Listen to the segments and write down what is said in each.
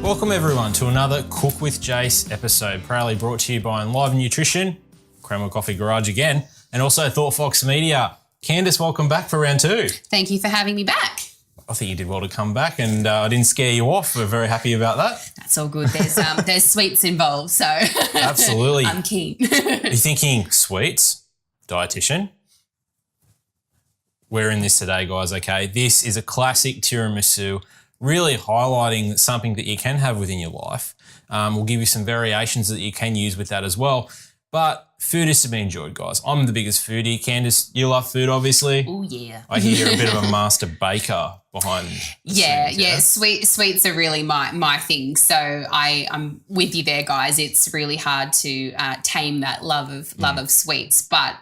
Welcome everyone to another Cook with Jase episode, proudly brought to you by Enliven Nutrition, Crema Coffee Garage again, and also Thought Fox Media. Candice, welcome back for round two. Thank you for having me back. I think you did well to come back, and I didn't scare you off. We're very happy about that. That's all good. There's sweets involved, so Absolutely. I'm keen. You're thinking sweets, dietitian. We're in this today, guys, okay? This is a classic tiramisu, really highlighting something that you can have within your life. We'll give you some variations that you can use with that as well. But food is to be enjoyed, guys. I'm the biggest foodie. Candice, you love food, obviously. Oh, yeah. I hear you're a bit of a master baker behind Yeah, scenes, yeah. Sweets are really my thing. So I'm with you there, guys. It's really hard to tame that love of sweets. But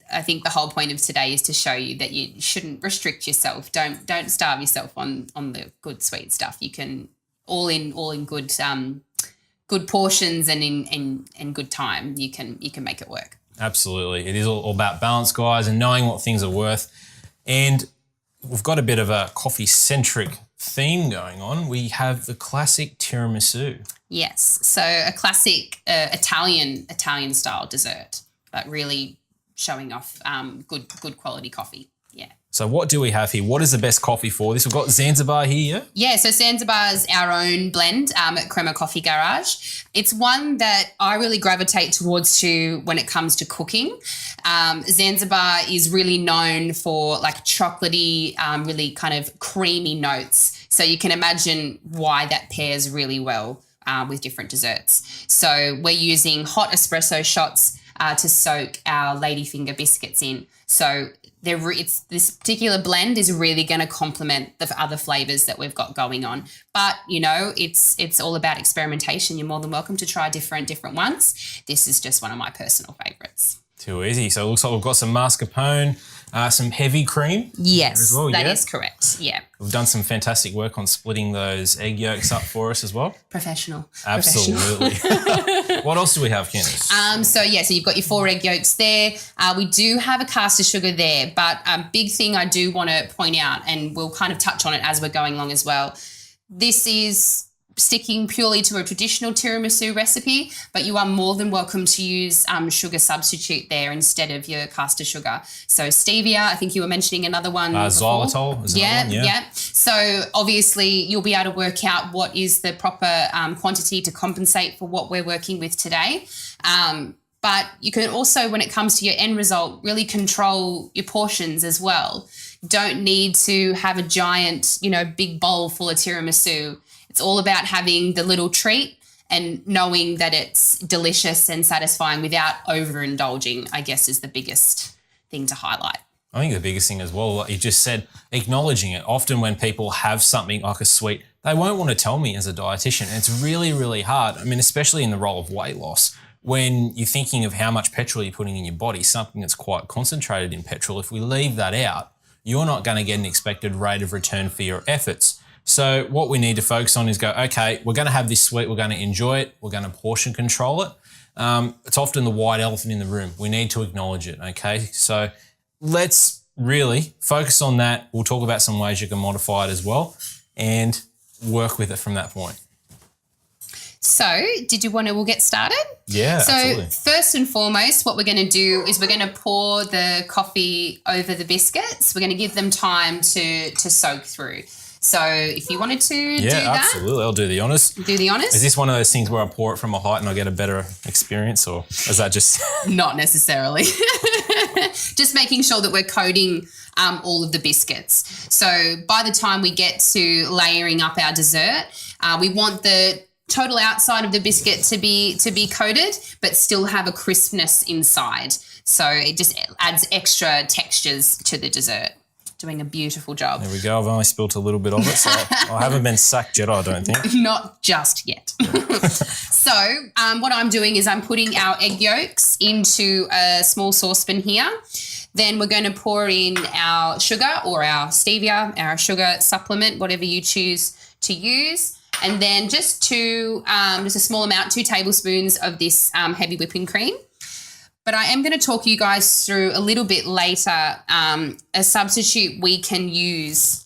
I think the whole point of today is to show you that you shouldn't restrict yourself. Don't starve yourself on the good sweet stuff. You can all in good portions and in good time. You can make it work. Absolutely. It is all about balance, guys, and knowing what things are worth. And we've got a bit of a coffee-centric theme going on. We have the classic tiramisu. Yes. So a classic Italian style dessert, but really showing off good quality coffee. Yeah. So what do we have here? What is the best coffee for this? We've got Zanzibar here. Yeah, so Zanzibar is our own blend at Crema Coffee Garage. It's one that I really gravitate towards when it comes to cooking. Zanzibar is really known for like chocolatey, really kind of creamy notes. So you can imagine why that pairs really well with different desserts. So we're using hot espresso shots to soak our ladyfinger biscuits in. So this particular blend is really going to complement the other flavours that we've got going on. But, you know, it's all about experimentation. You're more than welcome to try different ones. This is just one of my personal favourites. Too easy. So it looks like we've got some mascarpone, some heavy cream. Yes, as well, that is correct. Yeah. We've done some fantastic work on splitting those egg yolks up for us as well. Professional. Absolutely. What else do we have, Candice? So you've got your 4 egg yolks there. We do have a caster sugar there, but a big thing I do want to point out, and we'll kind of touch on it as we're going along as well. This is sticking purely to a traditional tiramisu recipe, but you are more than welcome to use sugar substitute there instead of your caster sugar. So stevia, I think you were mentioning another one before. Xylitol is another one, yeah. So obviously you'll be able to work out what is the proper quantity to compensate for what we're working with today. But you can also, when it comes to your end result, really control your portions as well. You don't need to have a giant, big bowl full of tiramisu. It's all about having the little treat and knowing that it's delicious and satisfying without overindulging, I guess, is the biggest thing to highlight. I think the biggest thing as well, like you just said, acknowledging it. Often when people have something like a sweet, they won't want to tell me as a dietitian. And it's really, really hard. I mean, especially in the role of weight loss, when you're thinking of how much petrol you're putting in your body, something that's quite concentrated in petrol, if we leave that out, you're not going to get an expected rate of return for your efforts. So what we need to focus on is go, okay, we're going to have this sweet, we're going to enjoy it, we're going to portion control it. It's often the white elephant in the room. We need to acknowledge it, okay? So let's really focus on that. We'll talk about some ways you can modify it as well and work with it from that point. So we'll get started? Yeah, so absolutely. First and foremost, what we're going to do is we're going to pour the coffee over the biscuits. We're going to give them time to soak through. So if you wanted to do that. Yeah, absolutely. I'll do the honours. Do the honours. Is this one of those things where I pour it from a height and I get a better experience, or is that just... Not necessarily. Just making sure that we're coating all of the biscuits. So by the time we get to layering up our dessert, we want the total outside of the biscuit to be coated but still have a crispness inside. So it just adds extra textures to the dessert. Doing a beautiful job. There we go. I've only spilt a little bit of it, so I haven't been sacked yet, I don't think. Not just yet. So what I'm doing is I'm putting our egg yolks into a small saucepan here. Then we're going to pour in our sugar or our stevia, our sugar supplement, whatever you choose to use. And then just a small amount, 2 tablespoons of this heavy whipping cream. But I am going to talk you guys through a little bit later a substitute we can use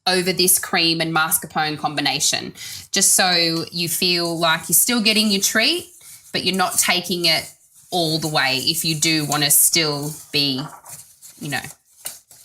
over this cream and mascarpone combination, just so you feel like you're still getting your treat, but you're not taking it all the way if you do want to still be,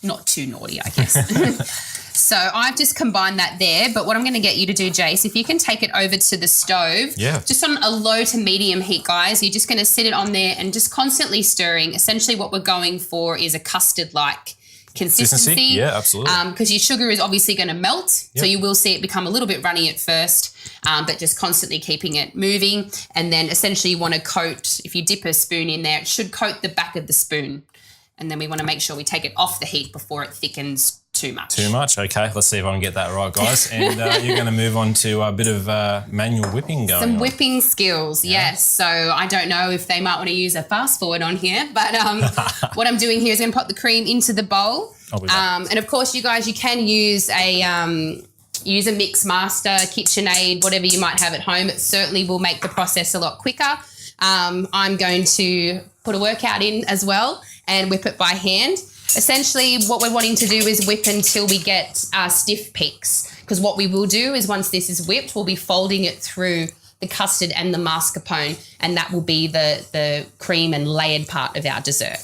not too naughty, I guess. So I've just combined that there, but what I'm going to get you to do, Jase, if you can take it over to the stove, just on a low to medium heat, guys, you're just going to sit it on there and just constantly stirring. Essentially what we're going for is a custard-like consistency. Yeah, absolutely. Because your sugar is obviously going to melt, so you will see it become a little bit runny at first, but just constantly keeping it moving. And then essentially you want to coat, if you dip a spoon in there, it should coat the back of the spoon. And then we want to make sure we take it off the heat before it thickens too much. Too much? Okay, let's see if I can get that right, guys. And you're going to move on to a bit of manual whipping going on. Some whipping skills, yes. So I don't know if they might want to use a fast forward on here, but what I'm doing here is going to put the cream into the bowl. And of course, you guys, you can use a Mix Master, KitchenAid, whatever you might have at home. It certainly will make the process a lot quicker. I'm going to put a workout in as well and whip it by hand. Essentially, what we're wanting to do is whip until we get stiff peaks, because what we will do is once this is whipped, we'll be folding it through the custard and the mascarpone, and that will be the cream and layered part of our dessert.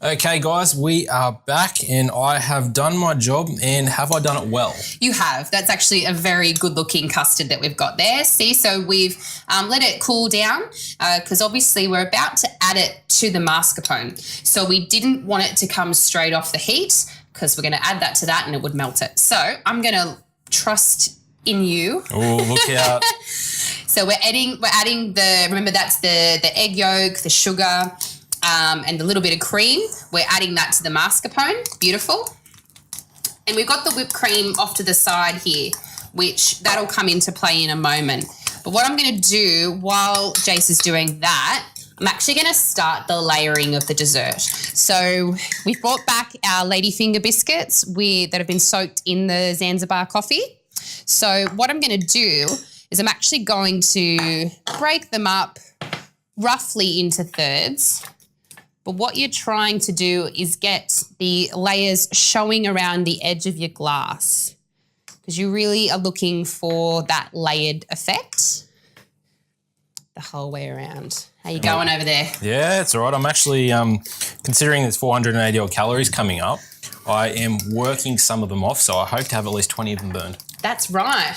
Okay, guys, we are back and I have done my job, and have I done it well? You have. That's actually a very good-looking custard that we've got there. See, so we've let it cool down because obviously we're about to add it to the mascarpone. So we didn't want it to come straight off the heat because we're going to add that to that and it would melt it. So I'm going to trust in you. Oh, look out. So we're adding remember that's the egg yolk, the sugar, and a little bit of cream. We're adding that to the mascarpone. Beautiful. And we've got the whipped cream off to the side here, which that'll come into play in a moment. But what I'm going to do while Jase is doing that, I'm actually going to start the layering of the dessert. So we've brought back our ladyfinger biscuits that have been soaked in the Zanzibar coffee. So what I'm going to do is I'm actually going to break them up roughly into thirds. But what you're trying to do is get the layers showing around the edge of your glass, because you really are looking for that layered effect the whole way around. How you going over there? Yeah, it's all right. I'm actually, considering there's 480 odd calories coming up, I am working some of them off, so I hope to have at least 20 of them burned. That's right.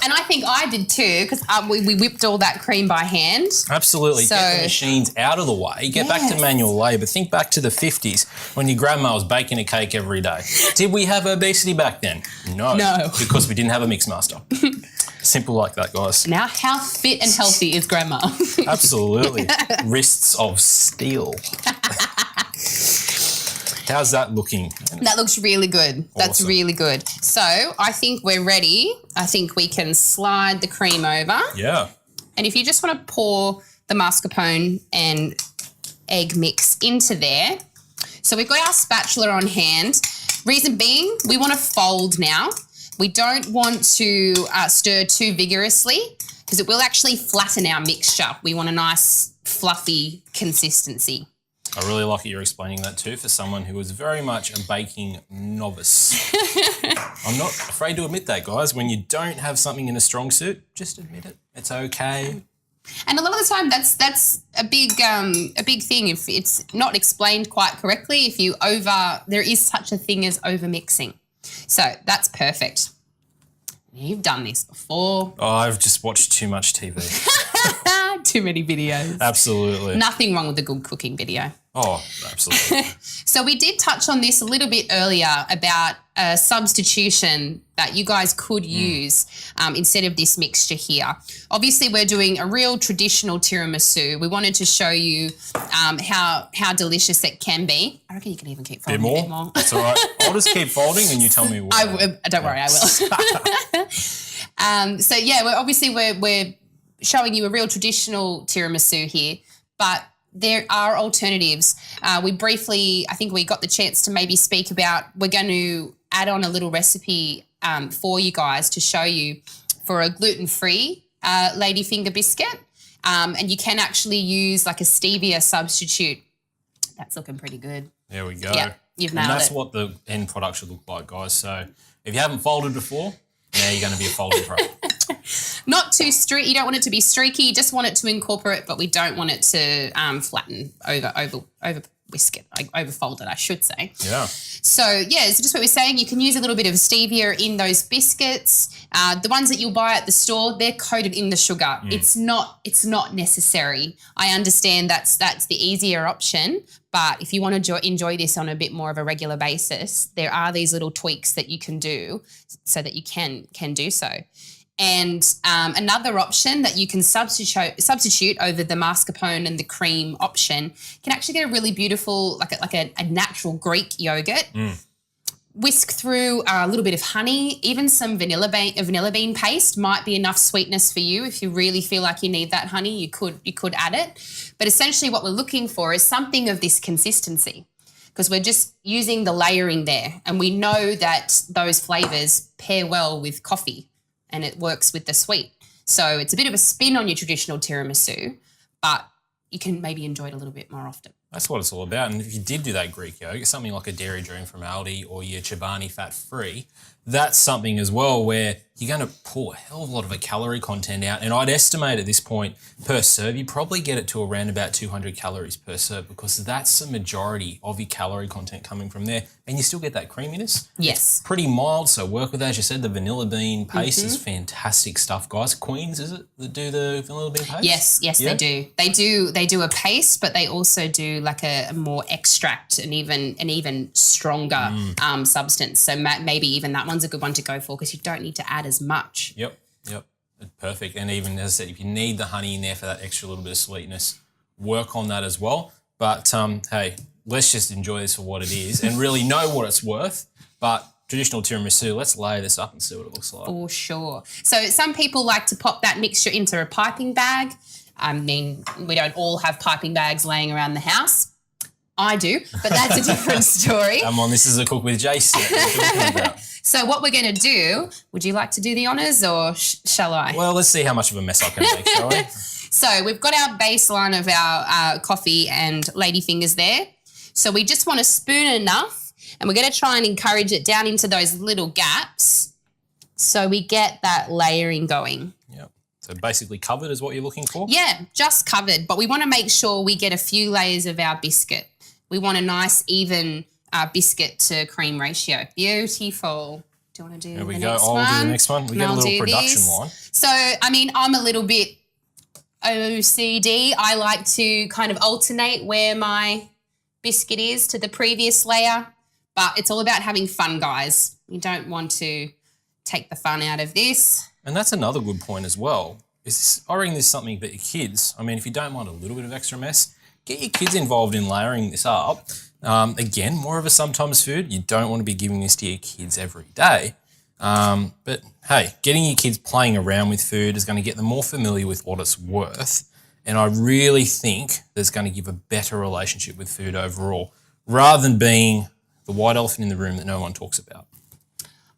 And I think I did too, because we whipped all that cream by hand. Absolutely. So, get the machines out of the way. Get back to manual labour. Think back to the 50s when your grandma was baking a cake every day. Did we have obesity back then? No. Because we didn't have a mix master. Simple like that, guys. Now, how fit and healthy is grandma? Absolutely. Wrists of steel. How's that looking? That looks really good. That's Awesome. really good. So I think we're ready. I think we can slide the cream over. Yeah. And if you just want to pour the mascarpone and egg mix into there. So we've got our spatula on hand. Reason being, we want to fold now. We don't want to stir too vigorously because it will actually flatten our mixture. We want a nice fluffy consistency. I really like that you're explaining that too for someone who is very much a baking novice. I'm not afraid to admit that, guys. When you don't have something in a strong suit, just admit it. It's okay. And a lot of the time that's a big thing. If it's not explained quite correctly, there is such a thing as over mixing. So that's perfect. You've done this before. Oh, I've just watched too much TV. Too many videos. Absolutely. Nothing wrong with a good cooking video. Oh, absolutely. So we did touch on this a little bit earlier about a substitution that you guys could use instead of this mixture here. Obviously, we're doing a real traditional tiramisu. We wanted to show you how delicious it can be. I reckon you can even keep folding a bit more. That's all right. I'll just keep folding and you tell me what. Don't worry, I will. So yeah, we're showing you a real traditional tiramisu here, but there are alternatives. We briefly, I think we got the chance to maybe speak about, we're going to add on a little recipe for you guys to show you for a gluten-free ladyfinger biscuit. And you can actually use like a stevia substitute. That's looking pretty good. There we go. Yeah, you've nailed it. And that's it. what the end product should look like, guys. So if you haven't folded before, now you're going to be a folding pro. Not too streaky. You don't want it to be streaky. You just want it to incorporate, but we don't want it to flatten over whisk it, over fold it, I should say. Yeah. So just what we're saying, you can use a little bit of stevia in those biscuits. The ones that you'll buy at the store, they're coated in the sugar. It's not necessary. I understand that's the easier option, but if you want to enjoy this on a bit more of a regular basis, there are these little tweaks that you can do so that you can do so. And another option that you can substitute over the mascarpone and the cream option can actually get a really beautiful, like a natural Greek yogurt. Whisk through a little bit of honey, even some vanilla bean paste might be enough sweetness for you. If you really feel like you need that honey, you could add it. But essentially what we're looking for is something of this consistency, because we're just using the layering there, and we know that those flavours pair well with coffee and it works with the sweet. So it's a bit of a spin on your traditional tiramisu, but you can maybe enjoy it a little bit more often. That's what it's all about. And if you did do that Greek yogurt, something like a Dairy Dream from Aldi or your Chobani fat-free, that's something as well where you're going to pull a hell of a lot of a calorie content out. And I'd estimate at this point per serve, you probably get it to around about 200 calories per serve, because that's the majority of your calorie content coming from there. And you still get that creaminess. Yes. It's pretty mild, so work with, as you said, the vanilla bean paste is fantastic stuff, guys. Queens, is it, that do the vanilla bean paste? Yes, yeah? They do. They do a paste, but they also do like a more extract and even stronger substance. So maybe even that one's a good one to go for, because you don't need to add as much. Yep. Perfect. And even, as I said, if you need the honey in there for that extra little bit of sweetness, work on that as well. But hey, let's just enjoy this for what it is and really know what it's worth. But traditional tiramisu, let's lay this up and see what it looks like. For sure. So some people like to pop that mixture into a piping bag. I mean, we don't all have piping bags laying around the house. I do, but that's a different story. Come on, this is a Cook with Jase. So what we're going to do, would you like to do the honours or shall I? Well, let's see how much of a mess I can make, shall we? So we've got our baseline of our coffee and ladyfingers there. So we just want to spoon enough, and we're going to try and encourage it down into those little gaps so we get that layering going. Yep. So basically covered is what you're looking for? Yeah, just covered. But we want to make sure we get a few layers of our biscuit. We want a nice even biscuit to cream ratio. Beautiful. Do you want to do There we the go. next I'll one? do the next one. We got a little production line. So, I mean, I'm a little bit OCD. I like to kind of alternate where my biscuit is to the previous layer, but it's all about having fun, guys. You don't want to take the fun out of this. And that's another good point as well. I reckon this is something that your kids, I mean, if you don't mind a little bit of extra mess, get your kids involved in layering this up. Again, more of a sometimes food. You don't want to be giving this to your kids every day. But hey, getting your kids playing around with food is going to get them more familiar with what it's worth. And I really think that's going to give a better relationship with food overall, rather than being the white elephant in the room that no one talks about.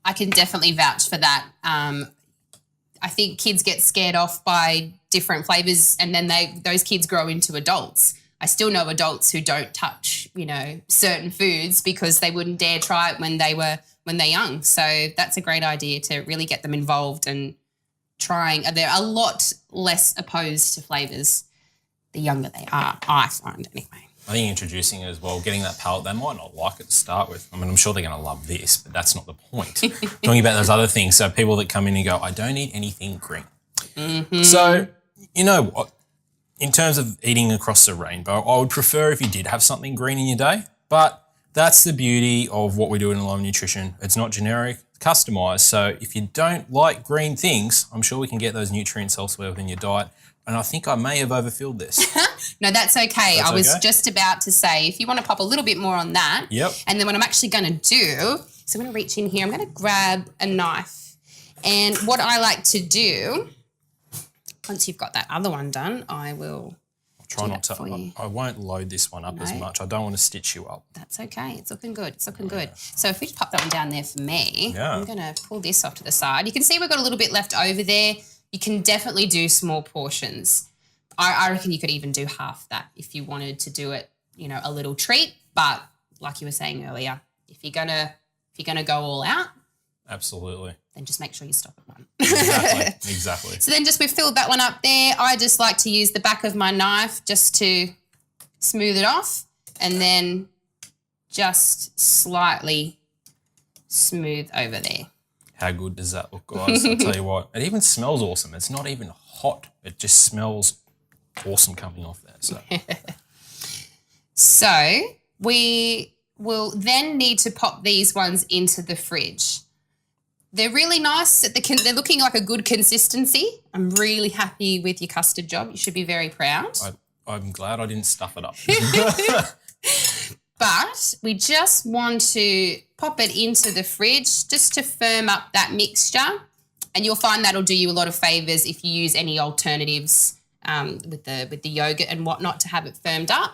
I can definitely vouch for that. I think kids get scared off by different flavours, and then those kids grow into adults. I still know adults who don't touch, certain foods because they wouldn't dare try it when they're young. So that's a great idea to really get them involved and trying. They're a lot less opposed to flavours the younger they are, I find anyway. I think introducing it as well, getting that palate, they might not like it to start with. I mean, I'm sure they're going to love this, but that's not the point. Talking about those other things. So people that come in and go, I don't eat anything green. Mm-hmm. So, you know what? In terms of eating across the rainbow, I would prefer if you did have something green in your day, but that's the beauty of what we do in Enliven Nutrition. It's not generic, it's customised. So if you don't like green things, I'm sure we can get those nutrients elsewhere within your diet. And I think I may have overfilled this. No, that's okay. I was just about to say, if you want to pop a little bit more on that. Yep. And then what I'm actually going to do, so I'm going to reach in here. I'm going to grab a knife. And what I like to do, once you've got that other one done, I will try not to. I won't load this one up as much. I don't want to stitch you up. That's okay. It's looking good. It's looking good. So if we just pop that one down there for me, I'm going to pull this off to the side. You can see we've got a little bit left over there. You can definitely do small portions. I reckon you could even do half that if you wanted to do it, a little treat. But like you were saying earlier, if you're gonna go all out, absolutely, then just make sure you stop at one. Exactly. So then we've filled that one up there. I just like to use the back of my knife just to smooth it off, and then just slightly smooth over there. How good does that look, guys? I'll tell you what, it even smells awesome. It's not even hot. It just smells awesome coming off there. So we will then need to pop these ones into the fridge. They're really nice. They're looking like a good consistency. I'm really happy with your custard job. You should be very proud. I'm glad I didn't stuff it up. But we just want to pop it into the fridge just to firm up that mixture. And you'll find that'll do you a lot of favours if you use any alternatives with the yogurt and whatnot to have it firmed up.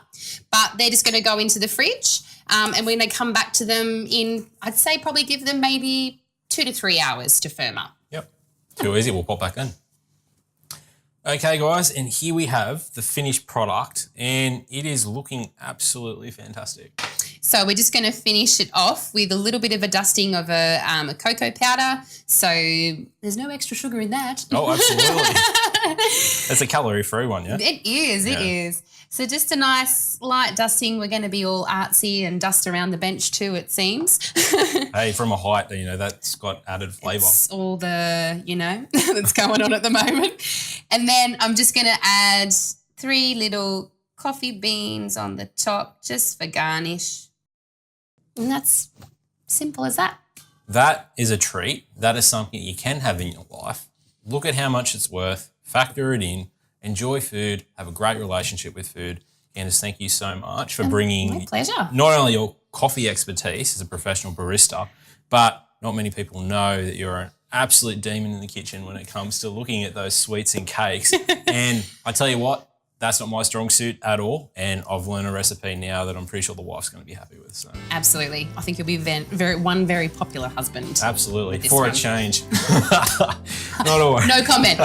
But they're just going to go into the fridge, and we're going to come back to them in, I'd say probably give them maybe 2 to 3 hours to firm up. Yep. Too easy. We'll pop back in. Okay, guys, and here we have the finished product, and it is looking absolutely fantastic. So we're just going to finish it off with a little bit of a dusting of a cocoa powder. So there's no extra sugar in that. Oh, absolutely. It's a calorie-free one, yeah? It is. So just a nice light dusting. We're going to be all artsy and dust around the bench too, it seems. Hey, from a height, that's got added flavour. It's all the, that's going on at the moment. And then I'm just going to add 3 little coffee beans on the top just for garnish. And that's simple as that. That is a treat. That is something you can have in your life. Look at how much it's worth. Factor it in. Enjoy food. Have a great relationship with food. Candice, thank you so much for bringing my pleasure. Not only your coffee expertise as a professional barista, but not many people know that you're an absolute demon in the kitchen when it comes to looking at those sweets and cakes. And I tell you what, that's not my strong suit at all. And I've learned a recipe now that I'm pretty sure the wife's going to be happy with. So. Absolutely. I think you'll be very popular husband. Absolutely. For a change. Not always. No comment.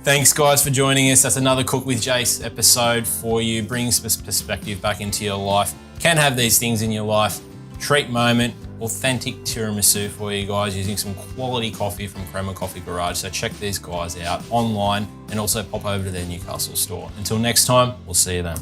Thanks, guys, for joining us. That's another Cook with Jase episode for you. Brings perspective back into your life. Can have these things in your life. Treat moment. Authentic tiramisu for you guys using some quality coffee from Crema Coffee Garage. So check these guys out online and also pop over to their Newcastle store. Until next time, we'll see you then.